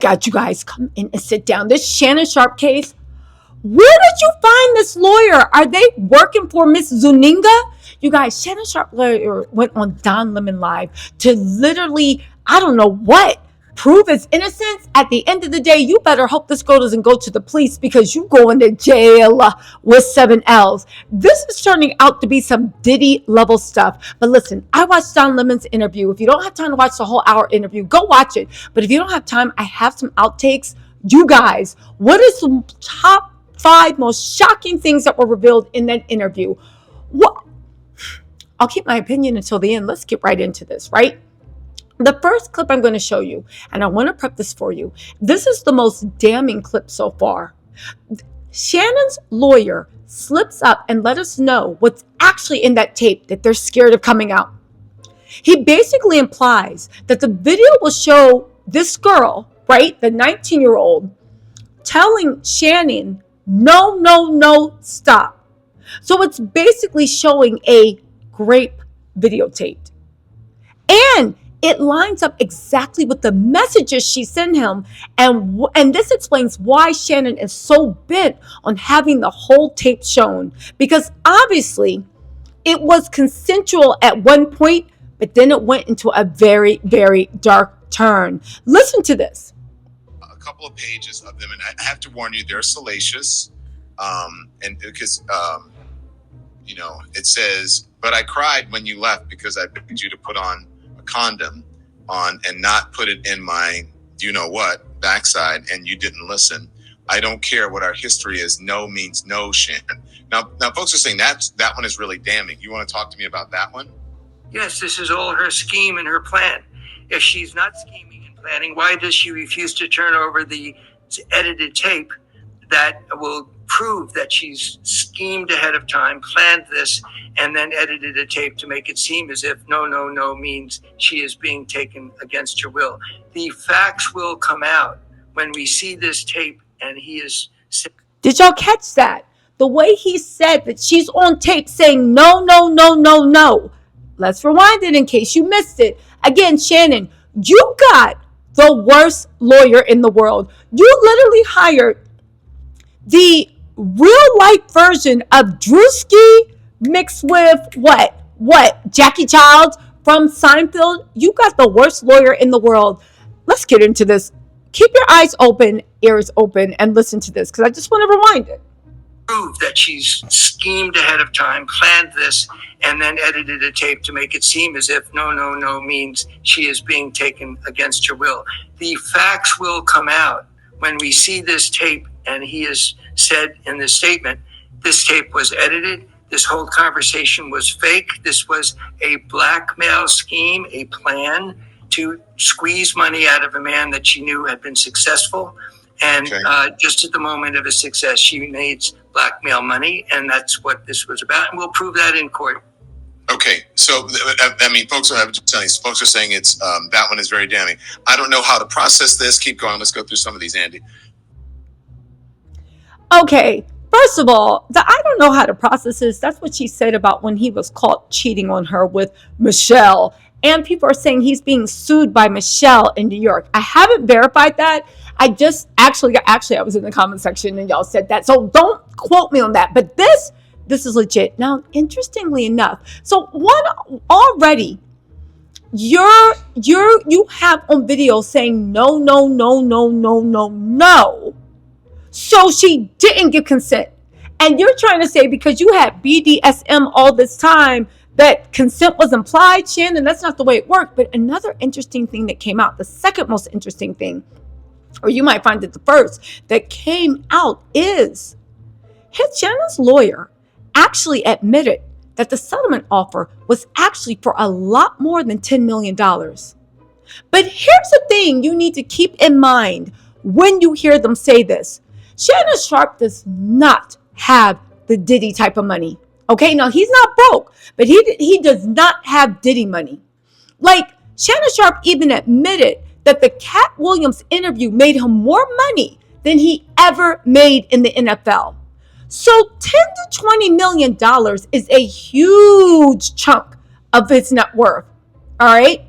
God, you guys come in and sit down. This Shannon Sharp case, where did you find this lawyer? Are they working for Miss Zuniga? You guys, Shannon Sharp lawyer went on Don Lemon Live to literally, I don't know what, prove his innocence. At the end of the day, you better hope this girl doesn't go to the police, because you go into jail with 7 L's. This is turning out to be some Diddy level stuff. But listen, I watched Don Lemon's interview. If you don't have time to watch the whole hour interview, go watch it. But if you don't have time, I have some outtakes. You guys, what is the top 5 most shocking things that were revealed in that interview? What? I'll keep my opinion until the end. Let's get right into this, right? The first clip I'm going to show you, and I want to prep this for you. This is the most damning clip so far. Shannon's lawyer slips up and let us know what's actually in that tape that they're scared of coming out. He basically implies that the video will show this girl, right, the 19-year-old, telling Shannon, no, no, no, stop. So it's basically showing a grape videotape. And it lines up exactly with the messages she sent him. And this explains why Shannon is so bent on having the whole tape shown. Because obviously it was consensual at one point, but then it went into a very, very dark turn. Listen to this. A couple of pages of them, and I have to warn you, they're salacious. And because, it says, but I cried when you left because I begged you to put on a condom and not put it in my, backside, and you didn't listen. I don't care what our history is. No means no, Shannon. Now folks are saying that one is really damning. You want to talk to me about that one? Yes, this is all her scheme and her plan. If she's not scheming and planning, why does she refuse to turn over the edited tape that will prove that she's schemed ahead of time, planned this, and then edited a tape to make it seem as if no, no, no means she is being taken against her will? The facts will come out when we see this tape, and he is... Did y'all catch that? The way he said that she's on tape saying no, no, no, no, no. Let's rewind it in case you missed it. Again, Shannon, you got the worst lawyer in the world. You literally hired the real life version of Drewski mixed with what? Jackie Childs from Seinfeld. You got the worst lawyer in the world. Let's get into this. Keep your eyes open, ears open, and listen to this, because I just want to rewind it. Prove that she's schemed ahead of time, planned this, and then edited a tape to make it seem as if no, no, no means she is being taken against her will. The facts will come out when we see this tape, and he has said in this statement, this tape was edited. This whole conversation was fake. This was a blackmail scheme, a plan to squeeze money out of a man that she knew had been successful. And just at the moment of his success, she made blackmail money, and that's what this was about. And we'll prove that in court. Okay, so folks are saying it's that one is very damning. I don't know how to process this. Keep going. Let's go through some of these, Andy. Okay, first of all, I don't know how to process this. That's what she said about when he was caught cheating on her with Michelle. And people are saying he's being sued by Michelle in New York. I haven't verified that. I just actually, I was in the comment section and y'all said that. So don't quote me on that. But this is legit. Now, interestingly enough, so one already, you have on video saying no, no, no, no, no, no, no. So she didn't give consent. And you're trying to say because you had BDSM all this time that consent was implied, Shannon. That's not the way it worked. But another interesting thing that came out, the second most interesting thing, or you might find it the first, that came out is Shannon's lawyer actually admitted that the settlement offer was actually for a lot more than $10 million. But here's the thing you need to keep in mind when you hear them say this. Shannon Sharp does not have the Diddy type of money. Okay, now he's not broke, but he does not have Diddy money. Like, Shannon Sharp even admitted that the Cat Williams interview made him more money than he ever made in the NFL. So $10 to $20 million is a huge chunk of his net worth. All right.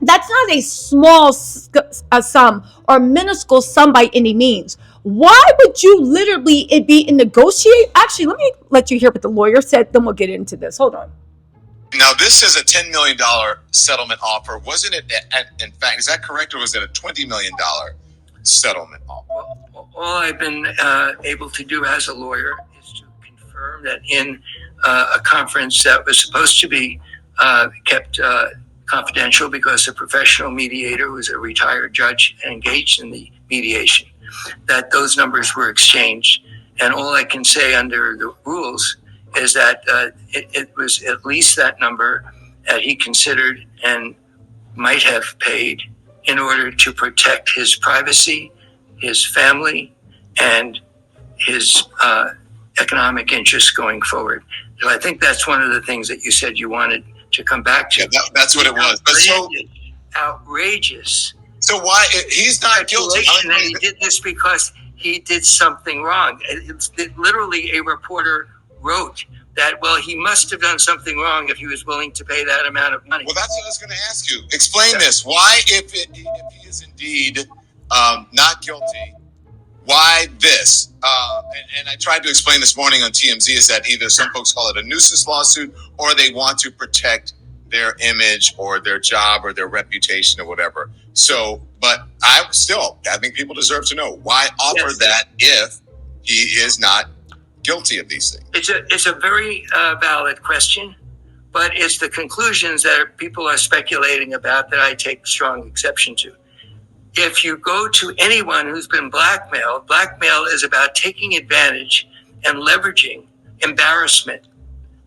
That's not a small sum or minuscule sum by any means. Why would you literally it be in negotiate? Actually, let me let you hear what the lawyer said, then we'll get into this. Hold on. Now, this is a $10 million settlement offer. Wasn't it, in fact, is that correct, or was it a $20 million settlement offer? All I've been able to do as a lawyer is to confirm that in a conference that was supposed to be kept confidential because a professional mediator who was a retired judge engaged in the mediation, that those numbers were exchanged. And all I can say under the rules is that it was at least that number that he considered and might have paid in order to protect his privacy, his family, and his economic interests going forward. So I think that's one of the things that you said you wanted to come back to. Yeah, that's what it was. But so outrageous. So why he's not guilty? That he did this because he did something wrong. Literally, a reporter wrote that, well, he must have done something wrong if he was willing to pay that amount of money. Well, that's what I was going to ask you. Explain this. Why, if he is indeed not guilty, why this? And I tried to explain this morning on TMZ is that either some folks call it a nuisance lawsuit or they want to protect their image or their job or their reputation or whatever. So, but I think people deserve to know why offer that if he is not guilty of these things. It's a very valid question, but it's the conclusions that people are speculating about that I take strong exception to. If you go to anyone who's been blackmailed, blackmail is about taking advantage and leveraging embarrassment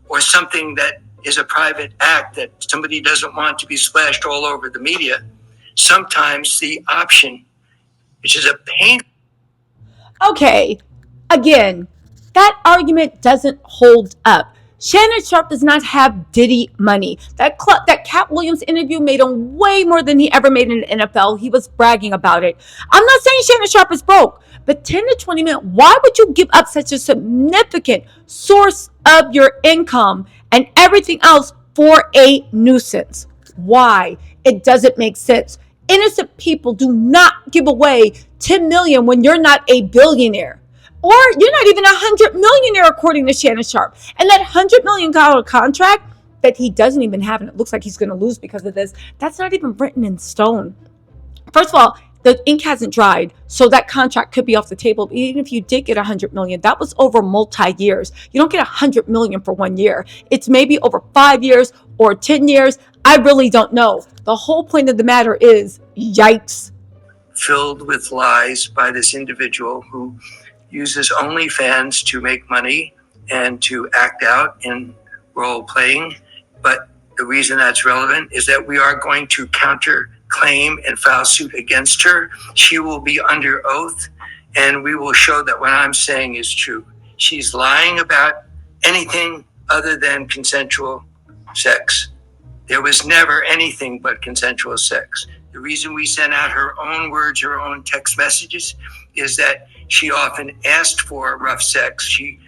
or something that is a private act that somebody doesn't want to be splashed all over the media. Sometimes the option, which is a pain. Okay, again, that argument doesn't hold up. Shannon Sharp does not have Diddy money. That Cat Williams interview made him way more than he ever made in the NFL. He was bragging about it. I'm not saying Shannon Sharp is broke, but 10 to 20 million, why would you give up such a significant source of your income and everything else for a nuisance? Why? It doesn't make sense. Innocent people do not give away 10 million when you're not a billionaire. Or you're not even 100 millionaire according to Shannon Sharp. And that $100 million contract that he doesn't even have, and it looks like he's going to lose because of this, that's not even written in stone. First of all, the ink hasn't dried, so that contract could be off the table. But even if you did get 100 million, that was over multi-years. You don't get 100 million for 1 year. It's maybe over 5 years or 10 years. I really don't know. The whole point of the matter is, yikes. Filled with lies by this individual who uses OnlyFans to make money and to act out in role playing. But the reason that's relevant is that we are going to counterclaim and file suit against her. She will be under oath, and we will show that what I'm saying is true. She's lying about anything other than consensual sex. There was never anything but consensual sex. The reason we sent out her own words, her own text messages, is that she often asked for rough sex. She,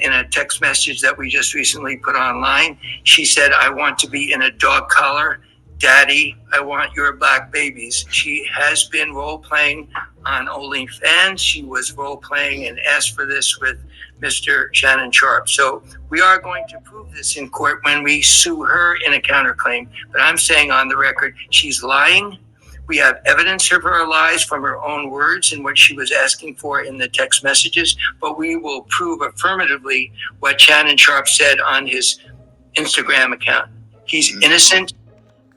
in a text message that we just recently put online, she said, I want to be in a dog collar. Daddy, I want your black babies. She has been role-playing on OnlyFans. She was role-playing and asked for this with Mr. Shannon Sharp. So we are going to prove this in court when we sue her in a counterclaim. But I'm saying on the record, she's lying. We have evidence of her lies from her own words and what she was asking for in the text messages, but we will prove affirmatively what Shannon Sharp said on his Instagram account. He's innocent.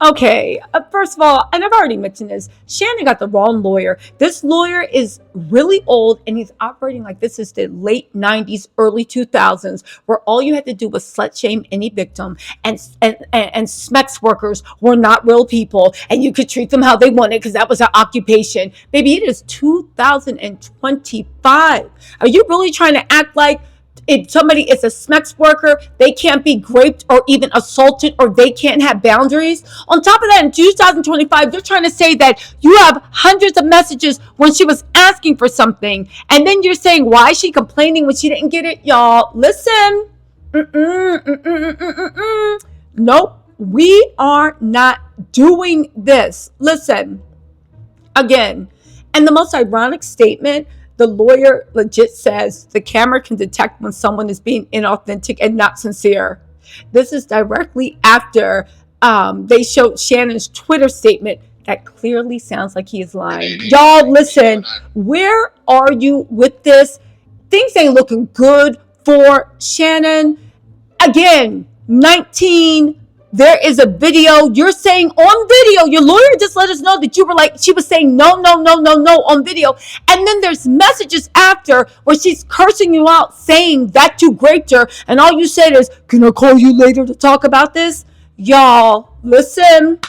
Okay, first of all, and I've already mentioned this, Shannon got the wrong lawyer. This lawyer is really old, and he's operating like this is the late 90s, early 2000s, where all you had to do was slut shame any victim, and SMEX workers were not real people, and you could treat them how they wanted because that was their occupation. Baby, it is 2025. Are you really trying to act like if somebody is a SMEX worker, they can't be raped or even assaulted, or they can't have boundaries? On top of that, in 2025, you're trying to say that you have hundreds of messages when she was asking for something. And then you're saying, why is she complaining when she didn't get it? Y'all, listen. Nope. We are not doing this. Listen, again, and the most ironic statement, the lawyer legit says the camera can detect when someone is being inauthentic and not sincere. This is directly after they showed Shannon's Twitter statement that clearly sounds like he is lying. Y'all, listen, where are you with this? Things ain't looking good for Shannon. Again, 19. There is a video. You're saying on video, your lawyer just let us know that you were like, she was saying no, no, no, no, no on video. And then there's messages after where she's cursing you out, saying that you raped her. And all you said is, can I call you later to talk about this? Y'all, listen.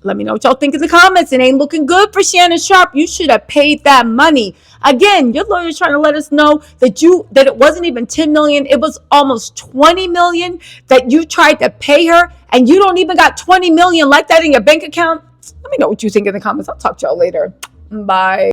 Let me know what y'all think in the comments. It ain't looking good for Shannon Sharp. You should have paid that money. Again, your lawyer's trying to let us know that it wasn't even 10 million. It was almost 20 million that you tried to pay her, and you don't even got 20 million like that in your bank account. Let me know what you think in the comments. I'll talk to y'all later. Bye.